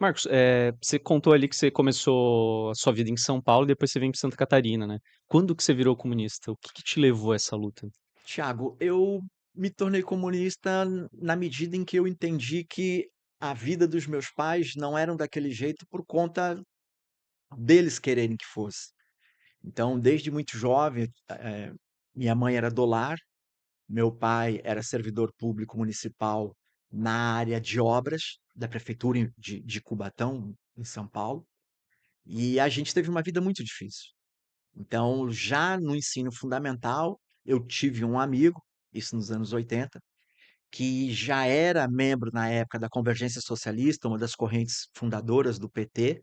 Marcos, você contou ali que você começou a sua vida em São Paulo e depois você vem para Santa Catarina, né. Quando que você virou comunista? O que que te levou a essa luta? Tiago, eu me tornei comunista na medida em que eu entendi que a vida dos meus pais não eram daquele jeito por conta deles quererem que fosse. Então, desde muito jovem, minha mãe era do lar, meu pai era servidor público municipal na área de obras da prefeitura de Cubatão, em São Paulo, e a gente teve uma vida muito difícil. Então, já no ensino fundamental, eu tive um amigo, isso nos anos 80, que já era membro na época da Convergência Socialista, uma das correntes fundadoras do PT,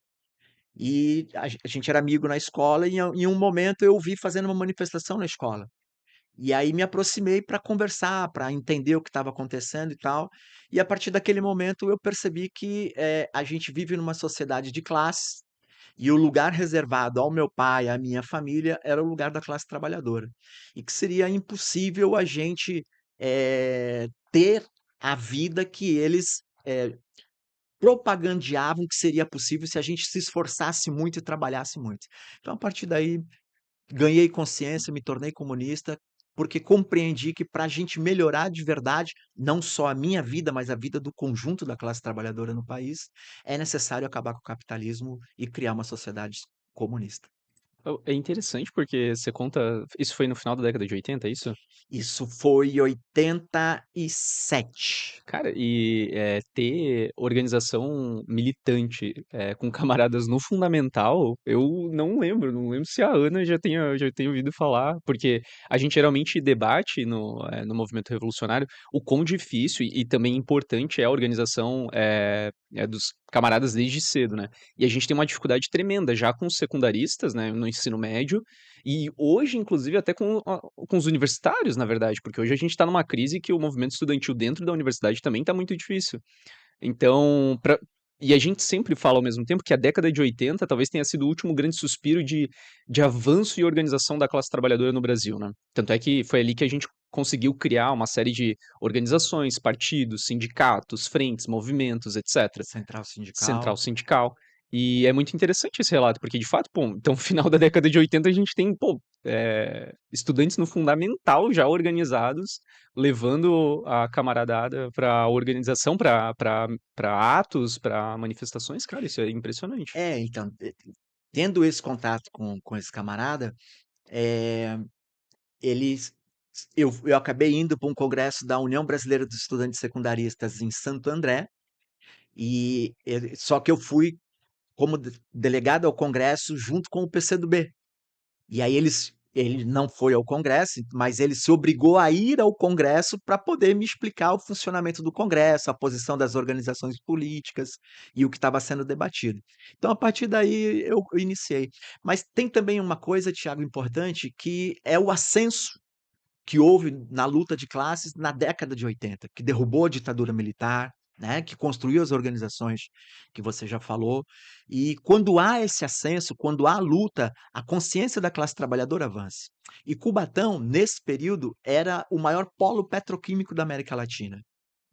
e a gente era amigo na escola e em um momento eu o vi fazendo uma manifestação na escola. E aí me aproximei para conversar, para entender o que estava acontecendo e tal, e a partir daquele momento eu percebi que, a gente vive numa sociedade de classes, e o lugar reservado ao meu pai, à minha família, era o lugar da classe trabalhadora. E que seria impossível a gente, ter a vida que eles, propagandeavam que seria possível se a gente se esforçasse muito e trabalhasse muito. Então, a partir daí, ganhei consciência, me tornei comunista, porque compreendi que para a gente melhorar de verdade, não só a minha vida, mas a vida do conjunto da classe trabalhadora no país, é necessário acabar com o capitalismo e criar uma sociedade comunista. É interessante porque você conta isso foi no final da década de 80, é isso? Isso foi em 87. Cara, ter organização militante, com camaradas no fundamental, eu não lembro se a Ana já tenha ouvido falar, porque a gente geralmente debate no movimento revolucionário o quão difícil e também importante é a organização, dos camaradas desde cedo, né. E a gente tem uma dificuldade tremenda já com os secundaristas, né, no ensino médio, e hoje inclusive até com os universitários, na verdade, porque hoje a gente está numa crise que o movimento estudantil dentro da universidade também está muito difícil. Então, e a gente sempre fala ao mesmo tempo que a década de 80 talvez tenha sido o último grande suspiro de avanço e organização da classe trabalhadora no Brasil, né. Tanto é que foi ali que a gente conseguiu criar uma série de organizações, partidos, sindicatos, frentes, movimentos, etcétera. Central Central sindical. sindical. E é muito interessante esse relato, porque de fato, pô, então final da década de 80 a gente tem, pô, estudantes no fundamental já organizados, levando a camaradada pra organização, pra atos, pra manifestações. Cara, isso é impressionante. É, então, tendo esse contato com esse camarada, eh, eles eu acabei indo para um congresso da União Brasileira dos Estudantes Secundaristas em Santo André, e ele só que eu fui como delegado ao congresso junto com o PCdoB. E aí ele não foi ao congresso, mas ele se obrigou a ir ao congresso para poder me explicar o funcionamento do congresso, a posição das organizações políticas e o que estava sendo debatido. Então, a partir daí, eu iniciei. Mas tem também uma coisa, Tiago, importante, que é o ascenso que houve na luta de classes na década de 80, que derrubou a ditadura militar, né, que construiu as organizações que você já falou. E quando há esse ascenso, quando há luta, a consciência da classe trabalhadora avança. E Cubatão, nesse período, era o maior polo petroquímico da América Latina.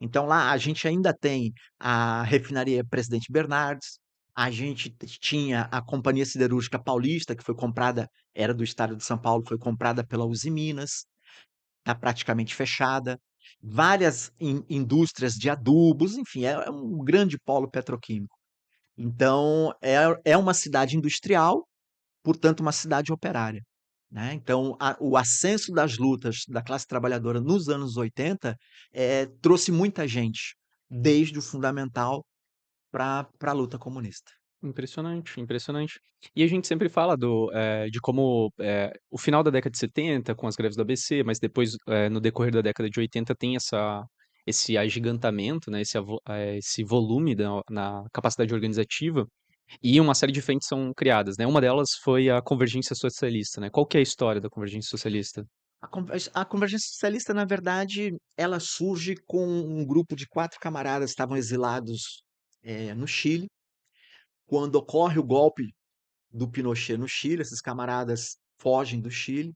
Então lá a gente ainda tem a refinaria Presidente Bernardes, a gente tinha a Companhia Siderúrgica Paulista, que foi comprada, era do estado de São Paulo, foi comprada pela Usiminas, está praticamente fechada, várias indústrias de adubos, enfim, é um grande polo petroquímico. Então é uma cidade industrial, portanto uma cidade operária, né. Então o ascenso das lutas da classe trabalhadora nos anos 80, trouxe muita gente, desde o fundamental para a luta comunista. Impressionante, impressionante. E a gente sempre fala de como, o final da década de 70 com as greves do ABC, mas depois, no decorrer da década de 80 tem esse agigantamento, né, esse volume na capacidade organizativa, e uma série de frentes são criadas, né. Uma delas foi a Convergência Socialista, né. Qual que é a história da Convergência Socialista? A Convergência Socialista, na verdade, ela surge com um grupo de 4 camaradas que estavam exilados, no Chile. Quando ocorre o golpe do Pinochet no Chile, esses camaradas fogem do Chile,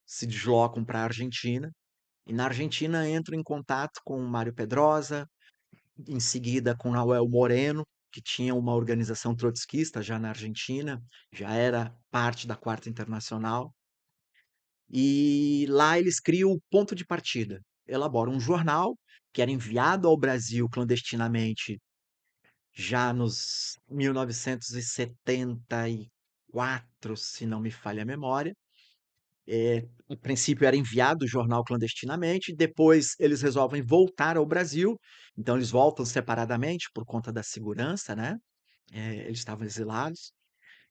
se deslocam para a Argentina, e na Argentina entram em contato com Mário Pedrosa, em seguida com Nahuel Moreno, que tinha uma organização trotskista já na Argentina, já era parte da Quarta Internacional, e lá eles criam o Ponto de Partida. Elaboram um jornal que era enviado ao Brasil clandestinamente já nos 1974, se não me falha a memória. No princípio era enviado o jornal clandestinamente, depois eles resolvem voltar ao Brasil, então eles voltam separadamente por conta da segurança, né? Eles estavam exilados.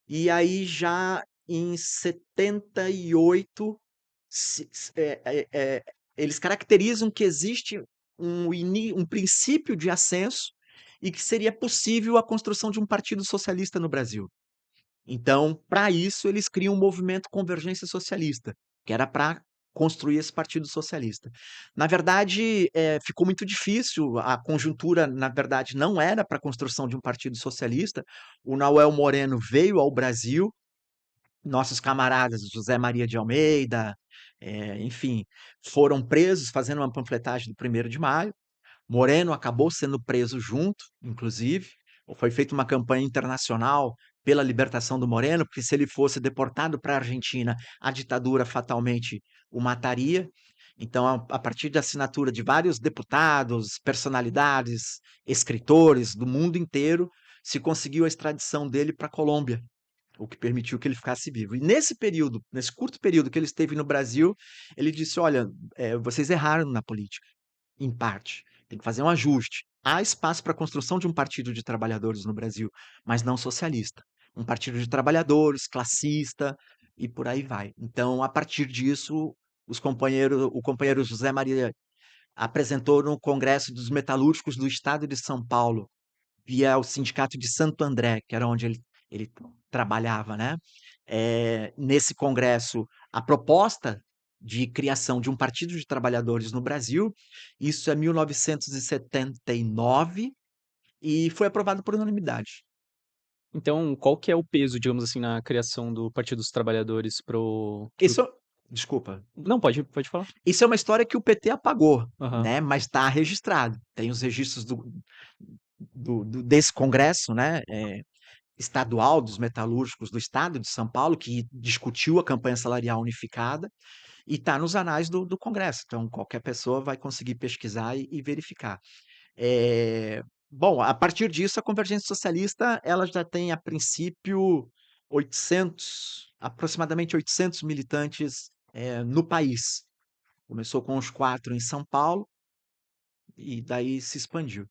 E aí já em 78 eles caracterizam que existe um princípio de ascenso e que seria possível a construção de um partido socialista no Brasil. Então, para isso, eles criam um movimento Convergência Socialista, que era para construir esse partido socialista. Na verdade, ficou muito difícil, a conjuntura, na verdade, não era para a construção de um partido socialista. O Nauel Moreno veio ao Brasil, nossos camaradas José Maria de Almeida, enfim, foram presos fazendo uma panfletagem do 1º de Maio. Moreno acabou sendo preso junto, inclusive. Foi feita uma campanha internacional pela libertação do Moreno, porque se ele fosse deportado para a Argentina, a ditadura fatalmente o mataria. Então, a partir da assinatura de vários deputados, personalidades, escritores do mundo inteiro, se conseguiu a extradição dele para a Colômbia, o que permitiu que ele ficasse vivo. E nesse período, nesse curto período que ele esteve no Brasil, ele disse: olha, vocês erraram na política, em parte. Tem que fazer um ajuste. Há espaço para a construção de um partido de trabalhadores no Brasil, mas não socialista. Um partido de trabalhadores, classista e por aí vai. Então, a partir disso, o companheiro José Maria apresentou no Congresso dos Metalúrgicos do Estado de São Paulo, via o Sindicato de Santo André, que era onde ele trabalhava, né? Nesse congresso, a proposta de criação de um partido de trabalhadores no Brasil, isso é 1979, e foi aprovado por unanimidade. Então, qual que é o peso, digamos assim, na criação do Partido dos Trabalhadores pro... Isso, desculpa, Não, pode falar. isso é uma história que o PT apagou, Aham. né? Mas está registrado. Tem os registros desse congresso, né? Estadual dos metalúrgicos do estado de São Paulo, que discutiu a campanha salarial unificada, e está nos anais do Congresso. Então, qualquer pessoa vai conseguir pesquisar e verificar. Bom, a partir disso, a Convergência Socialista ela já tem, a princípio, 800, aproximadamente 800 militantes no país. Começou com os 4 em São Paulo e daí se expandiu.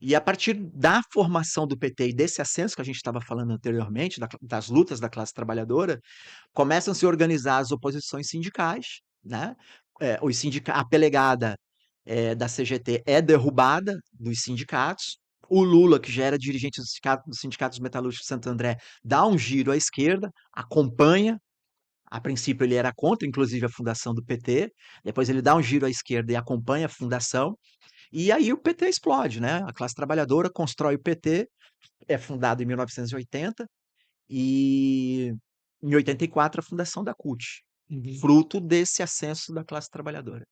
E a partir da formação do PT e desse ascenso que a gente estava falando anteriormente, das lutas da classe trabalhadora, começam a se organizar as oposições sindicais, né? A pelegada da CGT é derrubada dos sindicatos. O Lula, que já era dirigente do Sindicato dos Metalúrgicos de Santo André, dá um giro à esquerda, acompanha. A princípio ele era contra, inclusive, a fundação do PT. Depois ele dá um giro à esquerda e acompanha a fundação. E aí o PT explode, né? A classe trabalhadora constrói o PT, é fundado em 1980 e em 84 a fundação da CUT, Uhum. fruto desse ascenso da classe trabalhadora.